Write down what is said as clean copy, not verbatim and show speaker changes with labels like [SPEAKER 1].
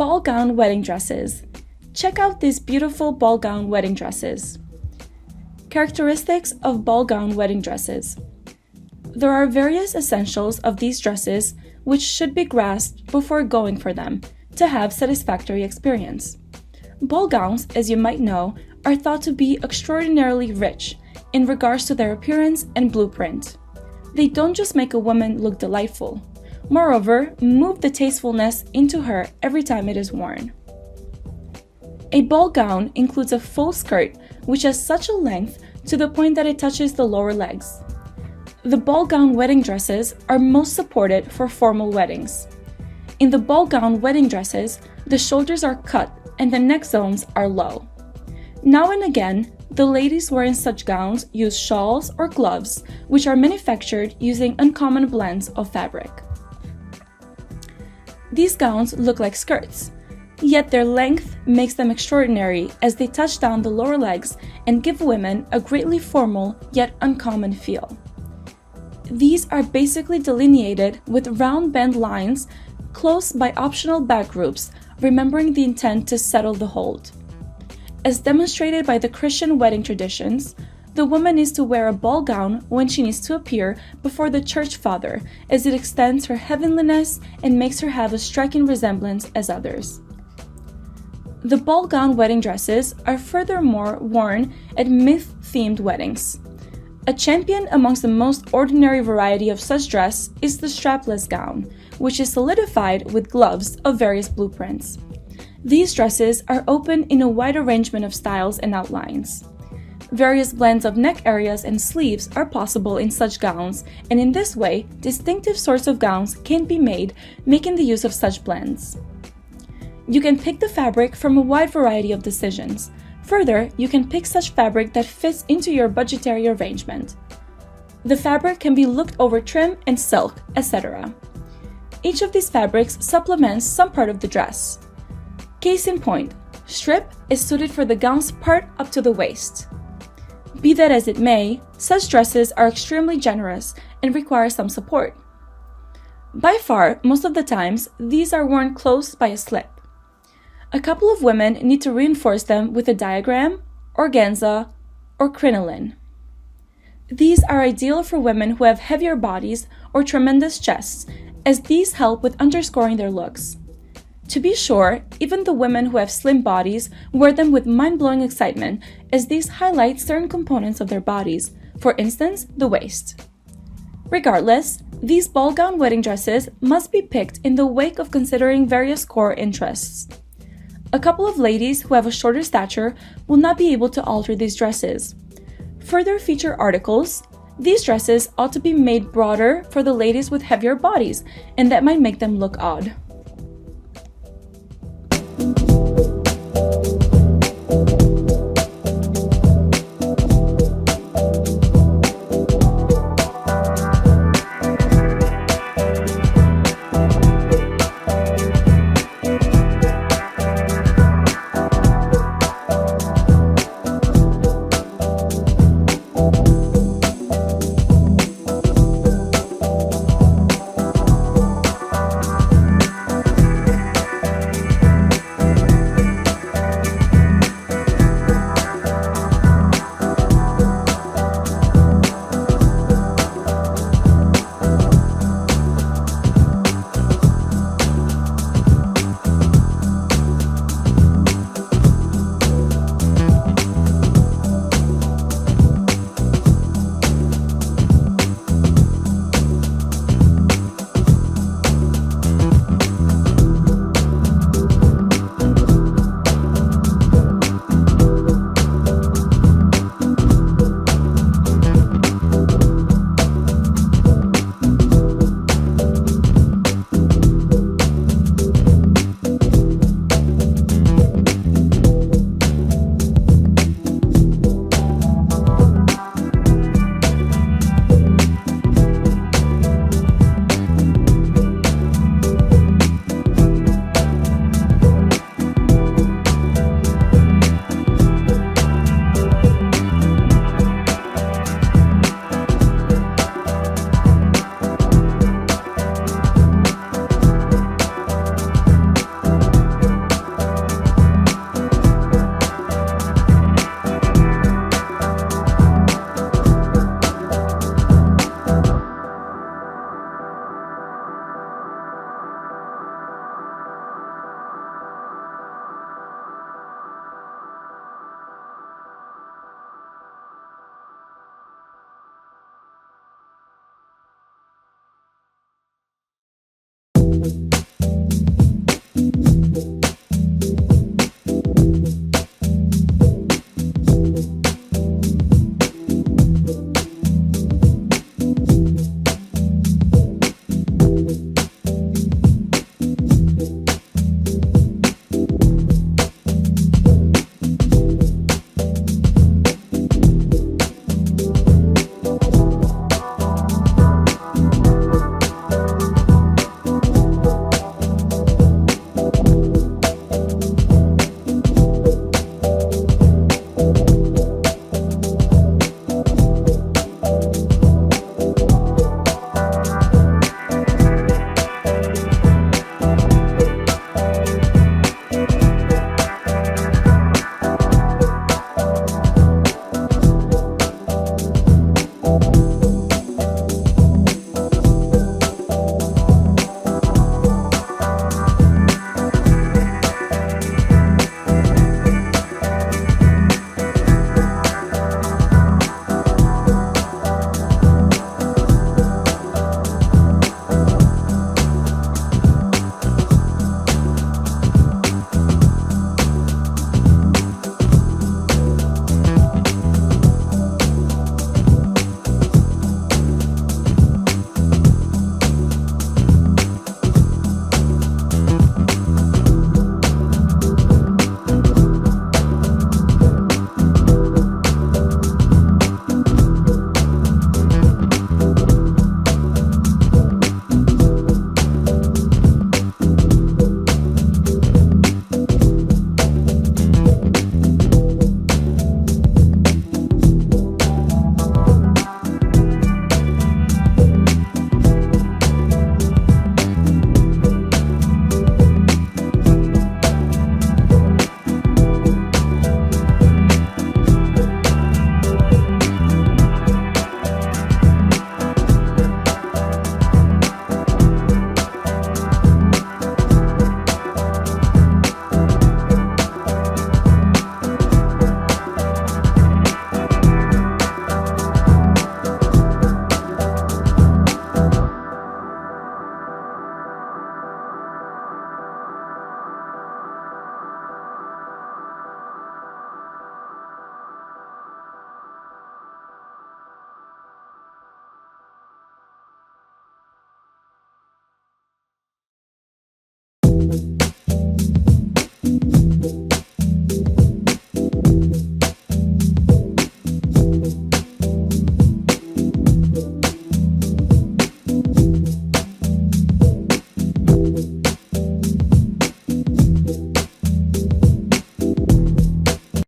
[SPEAKER 1] Ball gown wedding dresses. Check out these beautiful ball gown wedding dresses. Characteristics of ball gown wedding dresses. There are various essentials of these dresses which should be grasped before going for them to have satisfactory experience. Ball gowns, as you might know, are thought to be extraordinarily rich in regards to their appearance and blueprint. They don't just make a woman look delightful, moreover, move the tastefulness into her every time it is worn. A ball gown includes a full skirt which has such a length to the point that it touches the lower legs. The ball gown wedding dresses are most supported for formal weddings. In the ball gown wedding dresses, the shoulders are cut and the neck zones are low. Now and again, the ladies wearing such gowns use shawls or gloves, which are manufactured using uncommon blends of fabric. These gowns look like skirts, yet their length makes them extraordinary as they touch down the lower legs and give women a greatly formal yet uncommon feel. These are basically delineated with round bend lines closed by optional back groups, remembering the intent to settle the hold. As demonstrated by the Christian wedding traditions, the woman needs to wear a ball gown when she needs to appear before the church father, as it extends her heavenliness and makes her have a striking resemblance as others. The ball gown wedding dresses are furthermore worn at myth-themed weddings. A champion amongst the most ordinary variety of such dress is the strapless gown, which is solidified with gloves of various blueprints. These dresses are open in a wide arrangement of styles and outlines. Various blends of neck areas and sleeves are possible in such gowns, and in this way, distinctive sorts of gowns can be made, making the use of such blends. You can pick the fabric from a wide variety of decisions. Further, you can pick such fabric that fits into your budgetary arrangement. The fabric can be looked over trim and silk, etc. Each of these fabrics supplements some part of the dress. Case in point, strip is suited for the gown's part up to the waist. Be that as it may, such dresses are extremely generous and require some support. By far, most of the times, these are worn close by a slip. A couple of women need to reinforce them with a diagram, organza, or crinoline. These are ideal for women who have heavier bodies or tremendous chests, as these help with underscoring their looks. To be sure, even the women who have slim bodies wear them with mind-blowing excitement, as these highlight certain components of their bodies, for instance, the waist. Regardless, these ball gown wedding dresses must be picked in the wake of considering various core interests. A couple of ladies who have a shorter stature will not be able to alter these dresses. Further feature articles, these dresses ought to be made broader for the ladies with heavier bodies, and that might make them look odd.